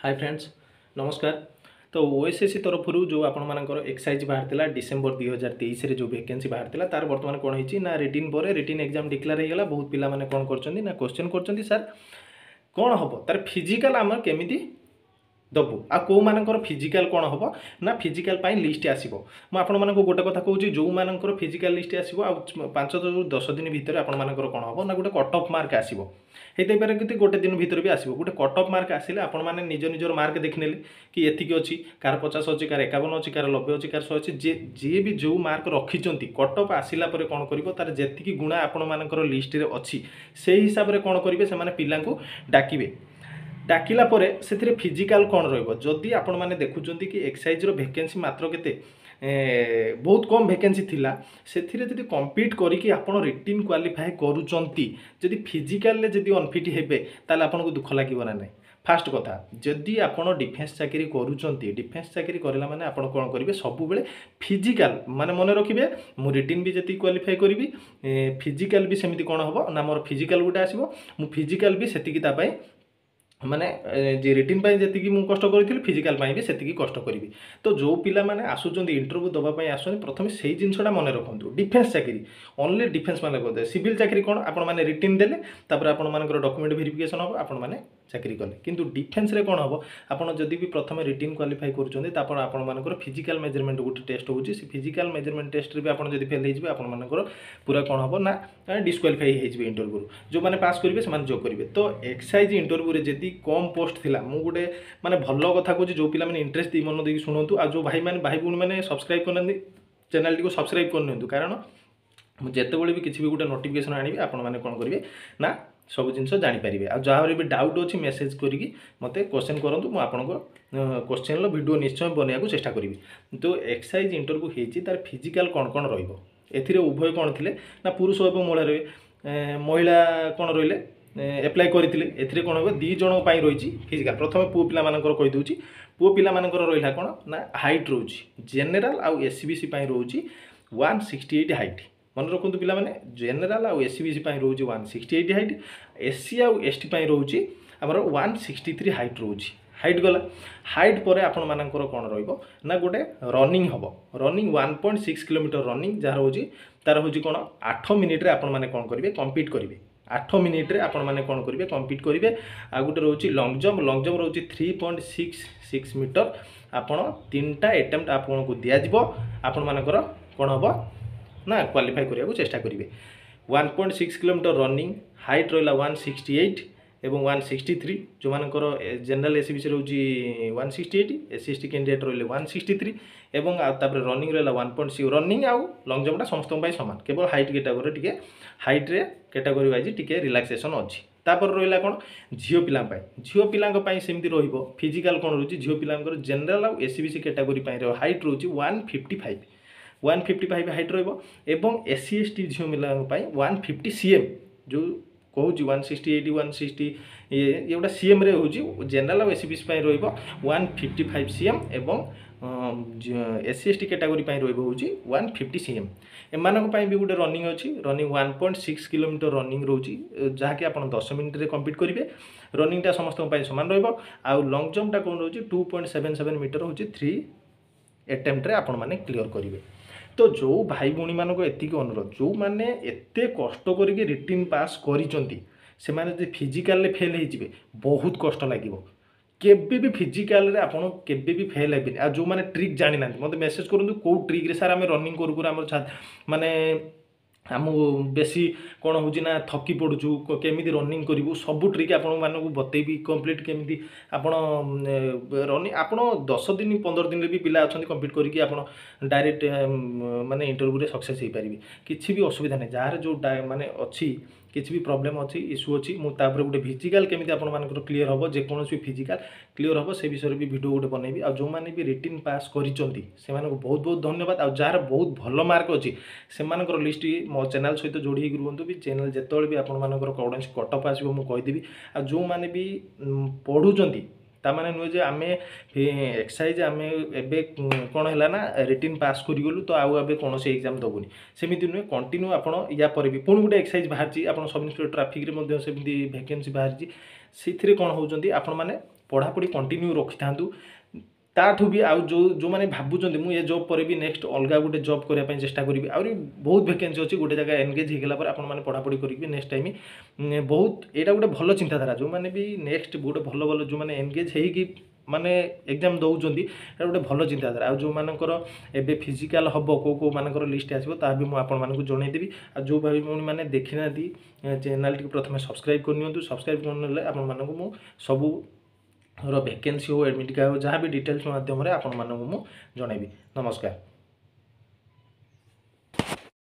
Hi friends नमस्कार। तो OSSC तरफ जो आपर एक्साइज बाहर डिसेम्बर 2023 जो वैकेंसी बाहर तार बर्तमान कौन होती ना रिटिन पर रिटिन एग्जाम डिक्लेयर होगा। बहुत पिला माने कौन कर क्वेश्चन कर सर कौन हम तार फिजिकाल आम केमी दबू आ कौ मानकर फिजिकाल कौन हम ना फिजिकाल लिस्ट आसो मुझे गोटे कथा कहूँ जो मानकर फिजिकाल लिस्ट आसो 5 ରୁ 10 दिन भितर आपर कौन हम ना गोटे कट अफ मार्क आसो होते पारे कि गोटे दिन भीतर भी आसो गोटे कट अफ मार्क आसिले आपण मैंने निज निजर मार्क देखने कि एतिक अच्छी कार 50 अच्छी कार 51 अच्छी कार 90 अच्छी कार 100 अच्छी जी भी जो मार्क रखिंट कट अफ आसला कौन कर तार जी गुणा आपण मानकर लिस्ट अच्छी से हिसाब से कौन करेंगे से पिला डाकिबे डाकिला से फिजिकाल कौन रही आपण मैंने देखुं कि एक्साइज वैकेंसी मात्र के बहुत कम वैकेंसी थिला से कम्पीट करके आपण रिटिन क्वालिफाई करूचंती जदि फिजिकाल जदि अनफिट हेबे ताले आपनको दुख लागिबो ना नहीं। फास्ट कथा जदि आपण डिफेन्स चाकरी करूचंती डिफेन्स चाकरी करला माने आपण कोन करिवे सब बेले फिजिकाल माने मन रखिबे मु रिटिन भी जति क्वालिफाई करिवि फिजिकाल भी सेमिति कोन हबो ना मोर फिजिकाल गुटे आसीबो मु फिजिकाल भी सेतिकी ता पई माने जे रिटिन जी मुझे कष्ट करी फिजिकाल भी से कष्ट करी। तो जो पिला माने आसुचंद इंटरव्यू दवाई आसुन प्रथम से जिनसा मन रखु डिफेन्स चाकरी ओनली डिफेन्स मान कहते सिविल चाकरी कौन आपण मैंने रिटिन देले आपण मानकर डॉक्यूमेंट वेरिफिकेशन हम आपण मैंने चाकरी कले किंतु डिफेन्स रे कौन हम आपड़ जदि भी प्रथम रिटिन क्वालिफाई कर फिजिकाल मेजरमेंट गोटे टेस्ट होची से फिजिकाल मेजरमेंट टेस्ट भी आप फेल हो आपण मानकर पूरा कौन हम ना डिस्क्वालिफाई हो इंटरव्यू जो मैंने पास करेंगे से जो करेंगे। तो एक्साइज इंटरव्यू रे जदि कम पोस्ट थिला मु गोटे माने भल कथा कहूँ जो पिला माने इंटरेस्ट दी मन देकी शुणु आ जो भाई भूणी मैंने सब्सक्राइब करना चैनल टी को सब्सक्राइब करनी कारण मुझे भी किसी भी गोटे नोटिफिकेशन आनी आपण मैंने कौन करेंगे ना सब जिन जानीपारे आ जहाँ भी डाउट अच्छी मेसेज करके मत क्वेश्चन करूँ मुझे क्वेश्चन वीडियो निश्चय बनवाक चेष्टा करी। तो एक्साइज इंटरव्यू होती तार फिजिकाल कौन कौन रही उभय कौन थे ना पुरुष एवं महिला रहे महिला कौन रही एप्लाय करते कौन हम 2 जन रही फिजिकाल प्रथम पुओ पिला कहीदे पुओ पिला रहा कौन ना हाइट रोच जेनेल आउ एससीबीसी रोच 168 हाइट मन रखु पिला माने जेनेल आउ एससीबीसी रोच 168 हाइट एससी आउ एसटी रोच आमर 163 हाइट रोच हाइट गला हाइट पर आपण मानकर कौन रहिबो ना गोटे रनिंग हम रनिंग 1.6 किलोमीटर रनिंग जहाँ रोची तार हूँ कौन 8 मिनिट आपण माने कौन करेंगे कम्पीट करेंगे 8 मिनिट आपण माने कौन करेंगे कम्पीट करेंगे। आ गोटे रोची लंग जंप रोची 3.66 मीटर आपण 3टा एटेम्प्ट आपन को दिया जिवो आपण मानकर कौन हम ना क्वालिफाई करने चेष्टा करेंगे। 1.6 किलोमीटर रनिंग हाइट रहा 168 एवं 163 जो मानकर जनरल एससीबीसी रोची 168 एससी एसटी कैंडिडेट रही 163 एवं तापर रनिंग रहा 1.6 रनिंग आउ लंग जंपटा समस्त सामान केवल हाइट कैटेगोरी टिके हाइट रे कैटेगोरी वाइज टिके रिलैक्सेशन अच्छी। तापर रहा कौन झील पिला सेमती रही फिजिकाल कौन रोची झील पिला जनरल आउ एससीबीसी कैटेगोरी हाइट रोची 155 हाइट रही एससी एसटी झील पिला 150 सीएम जो कहूँ 168 160 ये गोटा सीएम रे हूँ जनरल एससीबीसी रही 155 सीएम एवं एससी एसटी कैटेगोरी रही 150 सीएम एम भी गोटे रनिंग अच्छी रनिंग 1.6 किलोमीटर रनिंग रोची जहाँकि आप 10 मिनट रे कम्पीट करेंगे रनिंगटा समस्त सामान रहा लंग जंपटा कौन रोची 2.77 मीटर हूँ 3 एटेम्प्ट रे आपण माने क्लियर करेंगे। तो जो भाई भूणी मानक एतिक अनुरोध जो मैंने एत कष्ट करके रिटिन पास करिचंती से माने फिजिकाल फेल हो बहुत कष्ट लगे केबे भी फिजिकाल रे आपण केबे भी फेल हेबे आ जो माने ट्रिक जानि ना मते मेसेज करंतु को ट्रिक रे सर आम रनिंग करू आम माने आम बेसी कौन हो थकी पड़ू केमी रनिंग करूँ सब ट्रिक आपण मानक बतेबी कम्प्लीट केमी आपण रनिंग आप 10 दिन 15 दिन भी पिला अच्छा कम्प्लीट करके आप डायरेक्ट माने इंटरव्यू सक्सेस हो पारे किसी भी असुविधा नहीं जार जो माने अच्छी किसी भी प्रॉब्लम अच्छी इश्यू अच्छी मुझे गोटे फिजिकाल केमी आप क्लीयर हम जेकोसी फिजिकाल क्लीयर हम से विषय भी वीडियो गोटे बनैबी आ जो मैंने भी रिटिन पास करिचंती से बहुत बहुत धन्यवाद आ जार बहुत भल मार्क अच्छी से लिस्ट मो चैनल सहित जोड़ी रुहतु भी चैनल जिते भी आपर कौन कटअप आसो मुझे कहीदेवी आ जो मैंने भी पढ़ुंट ताने नुहे जे आम एक्साइज आम एवं कौन है ना रिटिन पास करगलु तो आउ ए कौन से एग्जाम दबुनि सेमती नुहे कंटिन्यू आपड़ या भी पुणी गोटे एक्साइज बाहर आप सब इन्स्पेक्टर ट्राफिक सेमती भैकेंसी बाहर से कौन होती आपण मैंने पढ़ापढ़ी कंटिन्यू रखि थांतु ताठू भी आउ जो मैंने भावुं मुझे ये जॉब पर भी नेक्स्ट अलग गोटे जॉब करने चेष्टा करी आहरी बहुत वैकेंसी अच्छी गोटे जगह एनगेज होगा आप पढ़ापढ़ी करी नेक्स्ट टाइम बहुत यहाँ गोटे भल चिंताधारा जो मैंने भी नेक्स्ट गोटे भल भल जो मैंने एनगेज होगी माने एग्जाम दौरान ये गोटे भल चिंताधारा आ जो मानकर एबे फिजिकल हम कौ मानकर लिस्ट आसो ता भी मुझे जनईदेवी आ जो भाई भौणी मैंने देखी ना चैनल टी प्रथम सब्सक्राइब करनी सब्सक्राइब करने आपको सबू वैकेंसी हो एडमिट कार्ड हो जहाँ भी डिटेल्स माध्यम आपण मानू जनईबी। नमस्कार।